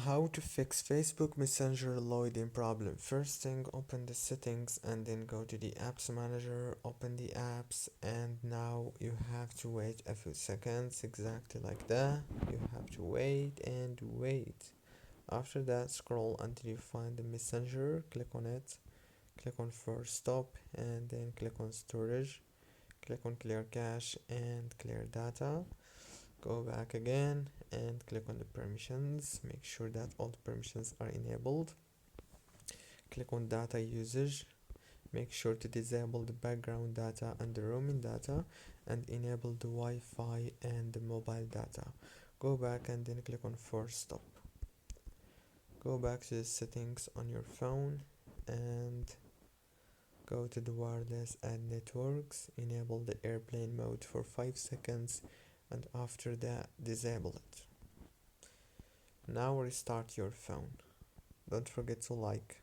How to fix Facebook Messenger loading problem. First thing, open the settings and then go to the apps manager, open the apps, and now you have to wait a few seconds, exactly like that. You have to wait and wait. After that, scroll until you find the messenger, click on it, click on force stop, and then click on storage, click on clear cache and clear data. Go back again and click on the permissions, make sure that all the permissions are enabled. Click on data usage, make sure to disable the background data and the roaming data and enable the Wi-Fi and the mobile data. Go back and then click on force stop. Go back to the settings on your phone and go to the wireless and networks, enable the airplane mode for 5 seconds and after that disable it. Now restart your phone. Don't forget to like,